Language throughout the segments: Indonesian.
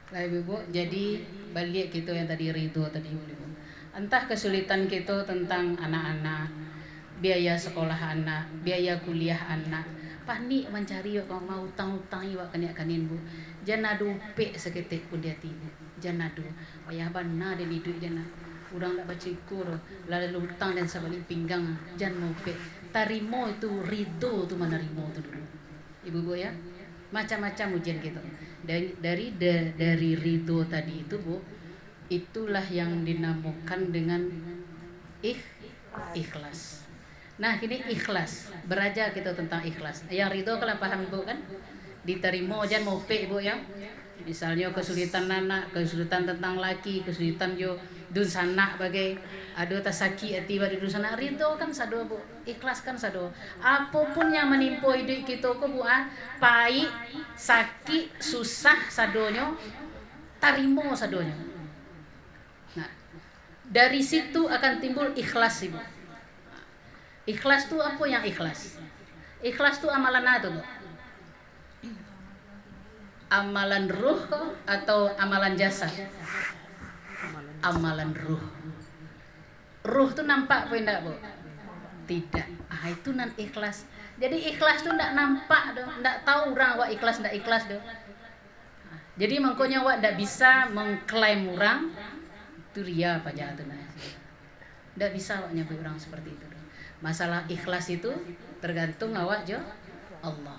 Lah Ibu, jadi balik kita yang tadi ridho tadi Ibu. Entah kesulitan kita tentang anak-anak, biaya sekolah anak, biaya kuliah anak. Panik mencari yuk kalau mau utang-utang yuk kanin Bu. Jangan adu pe seketik pun dia tibu. Jangan adu. Ayah bana dan hidup jangan. Urang tak baca ikur, lalu utang dan sabalik pinggang. Jangan mau pe. Tarimo itu ridho tu mana rimo tu dulu. Ibu ya. Macam-macam ujian gitu. Dari ridho tadi itu Bu, itulah yang dinamakan dengan ikhlas. Nah ini ikhlas, beraja kita tentang ikhlas. Yang ridho kalian paham Ibu kan? Diterima jangan mau pe Ibu ya. Misalnya kesulitan anak, kesulitan tentang laki, kesulitan jo dun sanak bagai ada tasaki hati badi dun sanak ridho kan sado Bu. Ikhlas kan sado. Apapun yang menimpa hidup kita ko Bu pahit, sakit, susah sadonyo, tarimo sadonyo. Nah, dari situ akan timbul ikhlas Ibu. Ikhlas tuh apa yang ikhlas? Ikhlas tuh amalan apa tuh? Amalan ruh atau amalan jasad? Amalan ruh. Ruh tuh nampak apa enggak Bu? Tidak. Ah itu nan ikhlas. Jadi ikhlas tuh enggak nampak doh, enggak tahu orang wak ikhlas enggak ikhlas doh. Jadi makanya wak enggak bisa mengklaim orang itu ria apa aja tuh nah. Enggak bisa wak nyebut orang seperti itu. Masalah ikhlas itu tergantung awak jo Allah.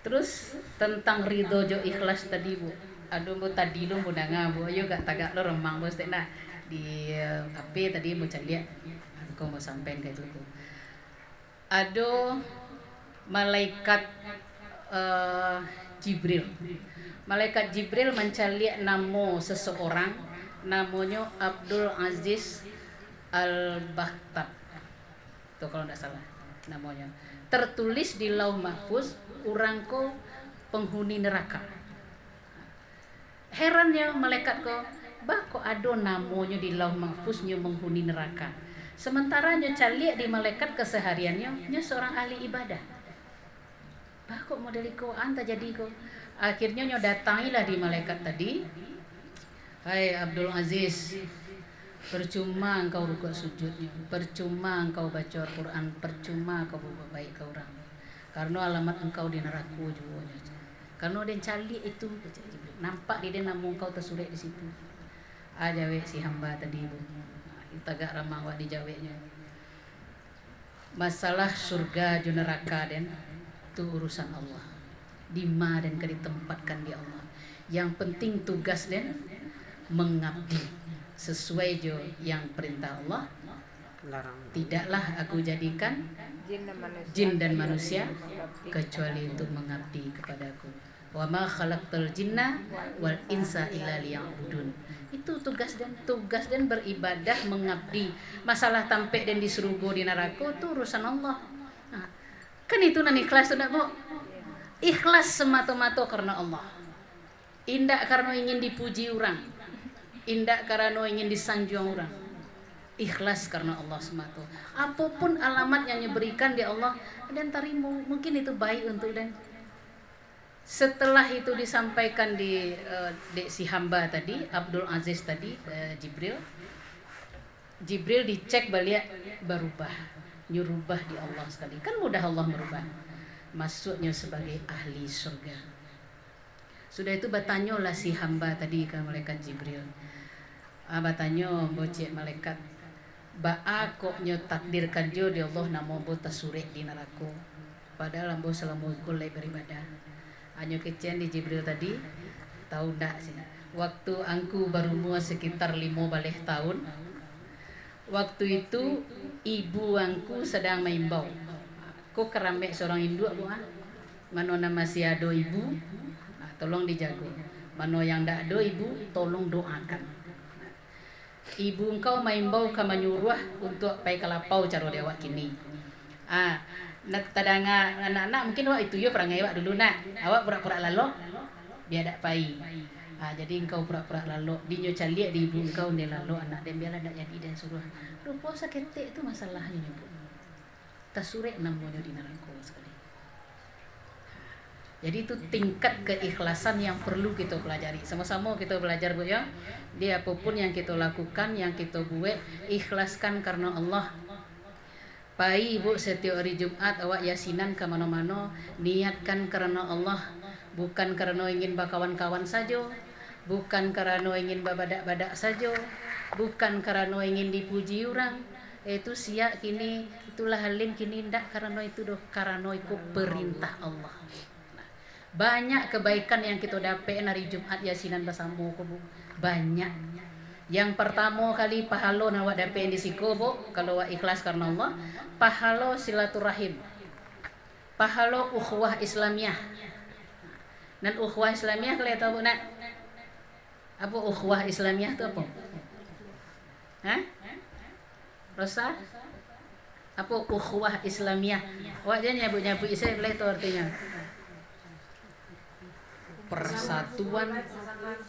Terus tentang ridho jo ikhlas tadi Bu. Aduh Bu tadi lu mudanga Bu ayo gak tagak lo remang Bu nah di HP tadi mau cari aku mau sampein kayak itu. Aduh malaikat Jibril. Malaikat Jibril mencari nama seseorang namanya Abdul Aziz Al-Bakhtab. Tuh kalau tidak salah namanya. Tertulis di Lauh Mahfuz urangko penghuni neraka. Herannya malaikat ko, kok ada namanya di Lauh Mahfuznya penghuni neraka. Sementara nyo calik di malaikat kesehariannya nyo seorang ahli ibadah. Kok model ko anta jadi ko. Akhirnya nyo datangilah di malaikat tadi. Hai Abdul Aziz, percuma engkau rukuk sujudnya, percuma engkau baca Al-Quran, percuma engkau berbuat baik ke orang. Karena alamat engkau di neraka juga. Karena dia cali itu, nampak dia nama engkau tersurat di situ. Jawe si hamba tadi Bu, kita gak ramah wak di jawabnya. Masalah surga dan neraka dan itu urusan Allah. Di mana dan ditempatkan di Allah. Yang penting tugas dan mengabdi sesuai jo yang perintah Allah. Tidaklah aku jadikan jin dan manusia kecuali untuk mengabdi kepadaku. Wa ma khalaqtul jinna wal insa illa liya'budun. Itu tugas dan beribadah mengabdi. Masalah tampek dan di surga di neraka itu urusan Allah. Nah, kan itu nan ikhlas sudah Bu. Ikhlas semata-mata karena Allah. Indak karena ingin dipuji orang. Indak karena ingin disanjung orang. Ikhlas karena Allah semata. Apapun alamat yang diberikan di Allah dan tarimu, mungkin itu baik untuk dan setelah itu disampaikan di si hamba tadi Abdul Aziz tadi Jibril dicek balik berubah, nyurubah di Allah sekali. Kan mudah Allah merubah. Masuknya sebagai ahli surga. Sudah itu bertanyalah si hamba tadi ke malaikat Jibril. Bertanya bocek malaikat, kok nyo takdirkan jo di Allah namo bo tasurek di neraka. Padahal ambo selama kulai beribadah. Hanya kecen di Jibril tadi, tahu ndak sih? Waktu angku berumur sekitar 5 balik tahun. Waktu itu ibu angku sedang maimbau. Kok kerambek seorang induk Bu Mano nama si ado ibu, tolong dijago. Mano yang ndak ado ibu, tolong doakan. Ibu engkau maimbau ka menyuruh untuk pai kalapau caro dewa kini. Nak tadanga anak-anak mungkin wak itu yo perangai wak dulu nak. Awak pura-pura lalok biar dak pai. Jadi engkau pura-pura lalok dinyo caliak di ibu engkau ne lalok anak dan biarlah dak jadi dan suruh. Rupa saketek itu masalahnya Bu. Tasurek namanya di neraka sekali. Jadi itu tingkat keikhlasan yang perlu kita pelajari. Sama-sama kita belajar Bu ya. Dia apapun yang kita lakukan, yang kita buat, ikhlaskan karena Allah. Pai Bu setiap hari Jumat awak yasinan ke mana-mana, niatkan karena Allah, bukan karena ingin berkawan-kawan saja, bukan karena ingin babadak-badak saja, bukan karena ingin dipuji orang. Itu siap kini, itulah halim kini ndak karena itu doh, karena ikut perintah Allah. Banyak kebaikan yang kita dapat hari Jumat yasinan bersama Bu. Banyak. Yang pertama kali pahala awak dapat di siku Bu, kalau awak ikhlas karena Allah, pahala silaturahim. Pahala ukhuwah Islamiyah. Dan ukhuwah Islamiyah kalian tahu Bu nak? Apa ukhuwah Islamiyah itu apa? Hah? Rosa? Apa ukhuwah Islamiyah? Awak jangan nyabut-nyabut saya boleh tahu artinya.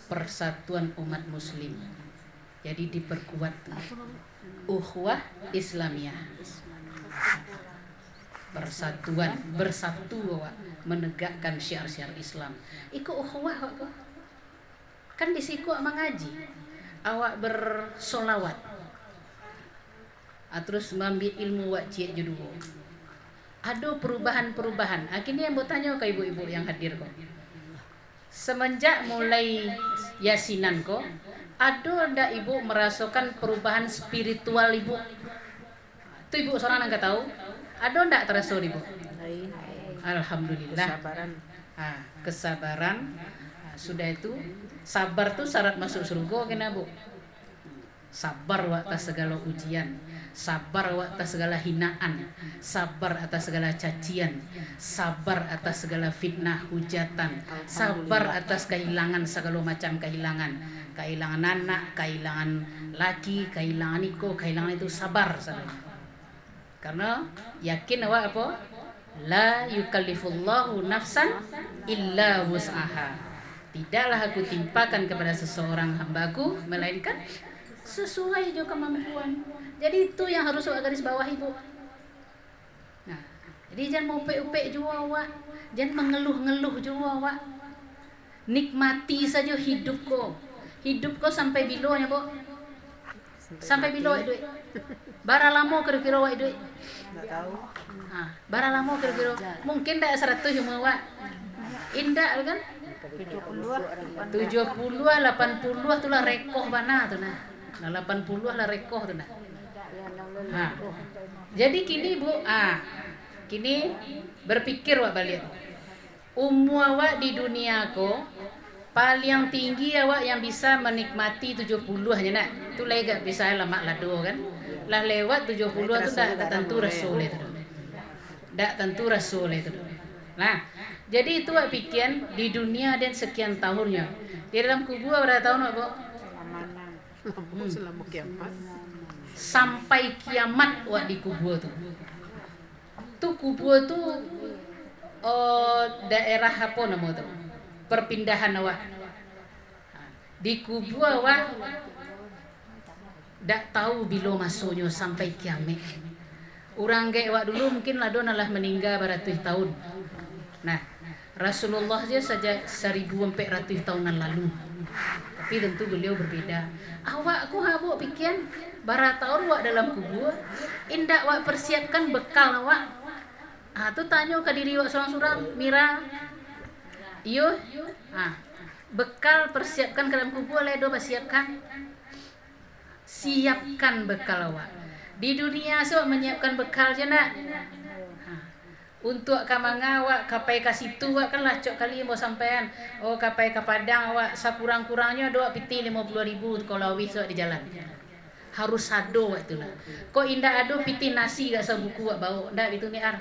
Persatuan umat muslim. Jadi diperkuat ukhuwah Islamiyah. Persatuan, bersatu awak menegakkan syiar-syiar Islam. Iku ukhuwah awak. Kan di siku awak mengaji. Awak bersolawat. Terus mengambil ilmu awak cik judu. Ada perubahan-perubahan. Akhirnya yang bertanya ke ibu-ibu yang hadir kok. Semenjak mulai yasinan kok, ada ndak ibu merasakan perubahan spiritual ibu? Itu ibu seorang nggak tahu? Ada ndak terasa ibu? Alhamdulillah. Kesabaran. Kesabaran. Sudah itu sabar tuh syarat masuk surga kena Bu. Sabar atas segala ujian, sabar atas segala hinaan, sabar atas segala cacian, sabar atas segala fitnah hujatan, sabar atas kehilangan segala macam kehilangan anak, kehilangan laki, kehilangan iko, kehilangan itu sabar. Karena yakin awak apa? La yukallifullahu nafsan illa wus'aha. Tidaklah aku timpakan kepada seseorang hambaku melainkan sesuai juga kemampuan. Jadi itu yang harus awak garis bawah ibu. Nah, jadi jangan mau upek-upek juga awak, jangan mengeluh-ngeluh juga awak. Nikmati saja hidupku. Hidupku sampai bilonya Bu. Sampai bilo duit. Bara lama kira-kira awak duit. Enggak tahu. Bara lama kira-kira. Mungkin dak 100 cuma awak. Indah kan? 70 80 tu lah rekoh bana tu nah. 80 lah rekoh tu nah. Jadi kini Bu, kini berpikir awak balik. Umur awak di dunia ko paling tinggi awak yang bisa menikmati 70 hanya nak. Tu lagi gak bisa lama lado kan. Lah lewat 70 tu tak tentu rasul itu. Tak tentu rasul itu. Nah, jadi itu awak pikir di dunia dan sekian tahunnya. Di dalam kubur berapa tahun awak Bu? Selama kiamat. Sampai kiamat awak di kubur tu. Tu kubur tu daerah apa nama tu? Perpindahan awak. Di kubur awak tak tahu bila masuknya sampai kiamat. Orang gak awak dulu mungkin ladon lah meninggal beratus tahun. Nah, Rasulullah saja 1400 tahunan lalu. Tapi tentu beliau berbeda. Awak aku habuk pikir bara tahun awak dalam kubur, indak awak persiapkan bekal awak. Tu tanya ke diri awak seorang-seorang, Mira. Iyo. Bekal persiapkan ke dalam kubur ledo persiapkan. Siapkan bekal awak. Di dunia so menyiapkan bekal je nak. Untuk kamanga awak kapai ka situ awak kan lacok kali mau sampean. Kapai ka Padang awak sakurang-kurangnya doa piti 50.000 kalau awis awak di jalan. Harus ado awak tu lah. Kok indah ado piti nasi gak sabuku awak bau. Ndak itu ni ar.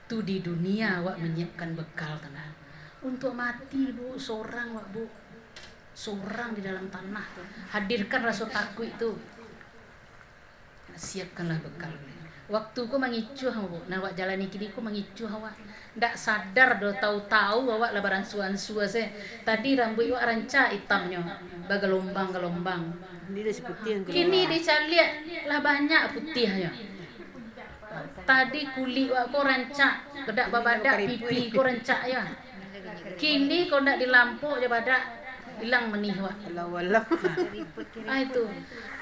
Tu di dunia awak menyiapkan bekal tanah. Untuk mati Bu, seorang awak Bu. Seorang di dalam tanah. Hadirkan rasa takut itu. Siapkanlah bekal. Waktu ku mengicuh Bu, nah awak jalani kini ku mengicuh awak. Ndak sadar do tahu-tahu awak lebaran suan-sua se. Tadi rambut awak ranca hitamnya, bagelombang-gelombang. Ini dah putih yang Kini dicaliak lah banyak putihnya. Tadi kulit awak ku ranca, bedak babadak pipi ku ranca ya. Kini kau ndak di lampu aja pada hilang menih wak. Itu.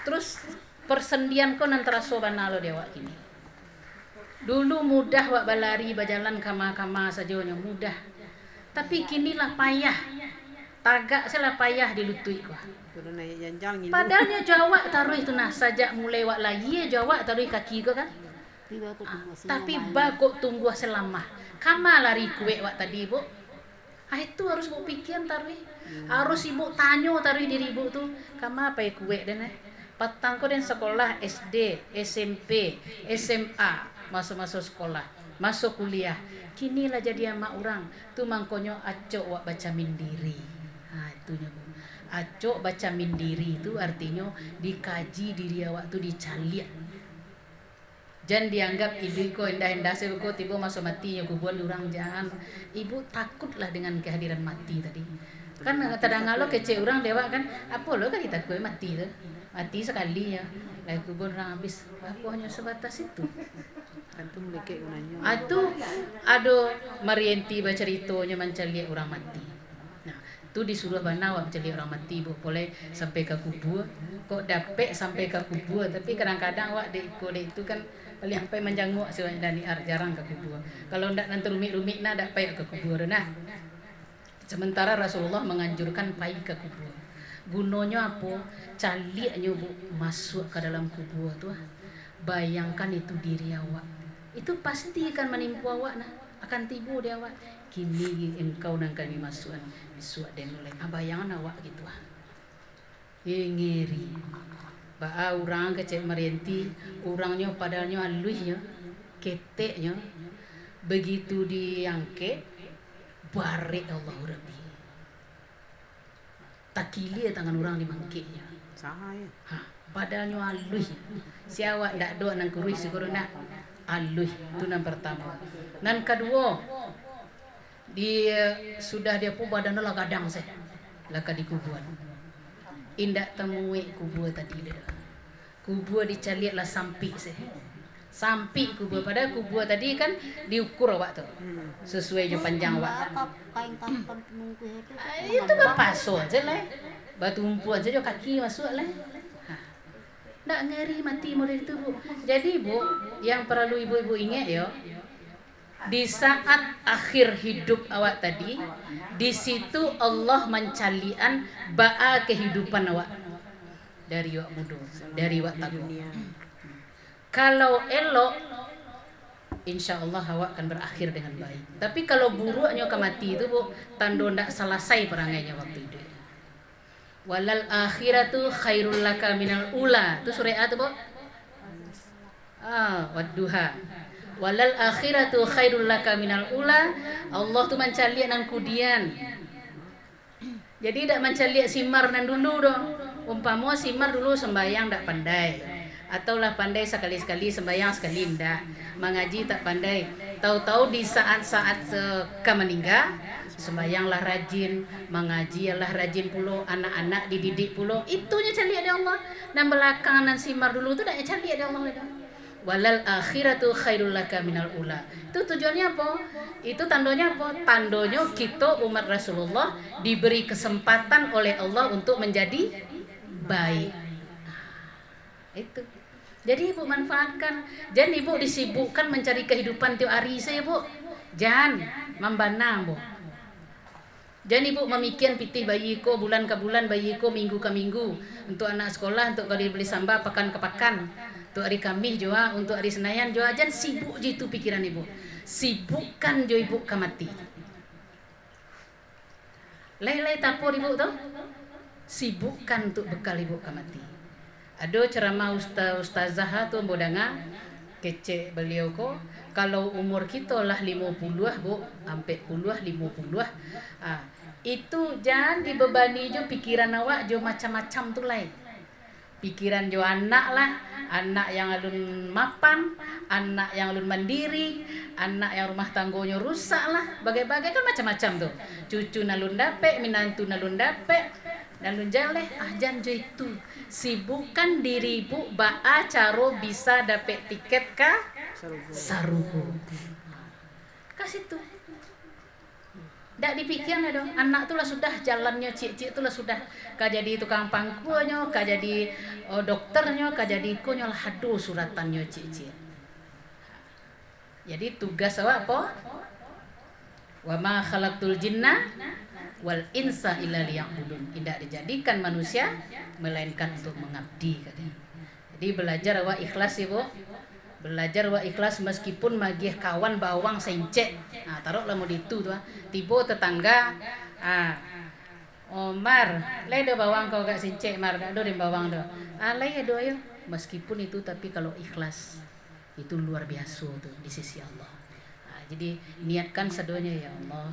Terus persendian kau antara sobana lo dewa kini. Dulu mudah wak balari berjalan kama-kama sajonya mudah. Tapi kinilah payah. Tagak salah payah dilutui kau. Padahalnya Jawa taruh itu nah sajak mulai wak lagi Jawa taruh kaki kau kan. Tapi bagok tunggu selama. Kama lari kue wak tadi bu. Itu harus bu pikiran taruh. Harus ibu tanyo taruh diri ibu tuh. Kama apa ya kue dan patang kau dan sekolah SD, SMP, SMA, masuk sekolah, masuk kuliah. Kinilah jadi ama orang. Tu mangkonyo acok wak baca mindiri. Itunya bu. Acok baca mindiri itu artinya dikaji diri awak tu dicaliak. Jangan dianggap ibu ko endah-endah sebeko tiba masuk mati kubuan orang jangan. Ibu takutlah dengan kehadiran mati tadi. Kan kadang ngalo kece orang dewa kan apa lo kan kita kue mati tu. Mati sekali ya. Lah kubuan orang habis apa hanya sebatas itu. Antum lekek unanyo. Atu aduh Marienti berceritanya mencari orang mati. Nah, tu disuruh bana wak mencari orang mati bu boleh sampai ke kubur. Kok dapet sampai ke kubur tapi kadang-kadang wak dek itu kan paling sampai menjanguk siwan dan jarang ke kubur. Kalau ndak nanti rumit-rumit nak dak payah ke kubur nah. Sementara Rasulullah menganjurkan pai ke kubur. Gunanya apa? Caliaknya bu masuk ke dalam kubur tu. Bayangkan itu diri awak. Itu pasti akan menimpa awak nah. Akan tiba di awak. Kini engkau nang kami masukanisuak dan mulai. Bayangan awak gitu ah. Ngeri. Ba orang kecek Marienti, orangnya padanya aluhnya, keteknya. Begitu diangkat, barik Allah Rabbi. Takili tangan orang dimangkitnya. Sahaya. Padanya aluh. Si awak ndak doa nang kurui si corona. Aluh itu yang pertama. Nan kedua, dia sudah dia pun badan lah kadang saya. Laka di kuburan. Indak temui kubur tadi dia. Kubur dicaliak lah sampi saya. Sampi kubur pada kubur tadi kan diukur awak tu. Sesuai je panjang awak. Itu berpasal je lah. Batu umpuan saja kaki masuk lah. Ndak ngeri mati model itu bu. Jadi bu, yang perlu ibu-ibu ingat ya. Di saat akhir hidup awak tadi, di situ Allah mencalian ba'a kehidupan awak dari awak muda, dari awak tagu. Kalau elok, insya Allah awak akan berakhir dengan baik. Tapi kalau buruknya ke mati itu bu, tanda ndak selesai perangainya waktu itu. Walal akhiratu khairul laka minal ula. Itu surah itu bu. Wadduha. Walal akhiratu khairul laka minal ula. Allah tu mencaliak nan kudian. Jadi tak mencaliak simar nan dulu dong. Umpama simar dulu sembayang tak pandai. Atau lah pandai sekali-sekali sembayang sekali ndak. Mengaji tak pandai. Tahu-tahu di saat-saat meninggal sembayanglah rajin, mengaji lah rajin pulo, anak-anak dididik pulo. Itunya caliak dari Allah. Dan belakang nan simar dulu tu tak caliak dari Allah. Walal akhiratu khairul laka minal ula. Itu tujuannya apa? Itu tandanya apa? Tandanya kita umat Rasulullah diberi kesempatan oleh Allah untuk menjadi baik. Itu. Jadi ibu manfaatkan. Jangan ibu disibukkan mencari kehidupan tiap hari saya bu. Jangan membana bu. Jangan ibu memikirkan pitih bayi ko bulan ke bulan, bayi ko minggu ke minggu. Untuk anak sekolah, untuk kalau beli sambal pakan ke pakan. Untuk hari Kamis juga, untuk hari Senayan juga. Jangan sibuk je itu pikiran ibu. Sibukkan jo ibu ke mati. Lai-lai tapor ibu tu. Sibukkan untuk bekal ibu ke mati. Ada ceramah ustazah tu bodanga. Kece beliau ko. Kalau umur kita lah 50 bu. Sampai 50. Itu jangan dibebani jo pikiran awak jo macam-macam tu lain. Pikiran jo anak lah, anak yang alun mapan, anak yang alun mandiri, anak yang rumah tanggonya rusak lah, bagai-bagai kan macam-macam tuh. Cucu nalun dapet, minantu nalun dapet, nalun jaleh, jangan jo itu. Sibukkan diri ibu ba'a caro bisa dapet tiket ka sarugo. Kasih tuh. Ndak dipikirnya dong, anak tuh lah sudah jalannya cik-cik tuh lah sudah kah jadi tukang pangkuannya, kah jadi dokternya, kah jadi ikunya lah aduh suratannya cik-cik. Jadi tugas awak apa? Wa ma khalaqtul jinna wal insa illa liya'budun. Tidak dijadikan manusia melainkan untuk mengabdi katanya. Jadi belajar awak ikhlas Ibu. Belajar wa ikhlas meskipun magih kawan bawang sencek. Nah, taruhlah mau ditu tuh. Tiba tetangga, Omar, leh do bawang kau gak sencek mar, gak do dem bawang do. Leh do ayo. Meskipun itu tapi kalau ikhlas itu luar biasa tuh di sisi Allah. Jadi niatkan sedonya ya Allah.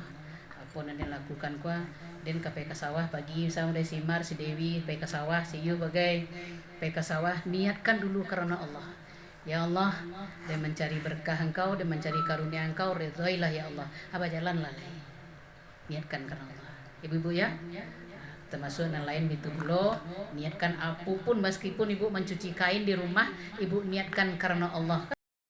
Apa yang lakukan kuah dan ke ke sawah pagi sama dari Simar si Dewi ke sawah si Yu bagai ke sawah niatkan dulu karena Allah. Ya Allah, dan mencari berkah Engkau dan mencari karunia Engkau, ridhoilah ya Allah. Apa jalan lalai? Niatkan karena Allah. Ibu-ibu ya, termasuk yang lain itu dulu. Niatkan apapun meskipun ibu mencuci kain di rumah, ibu niatkan karena Allah.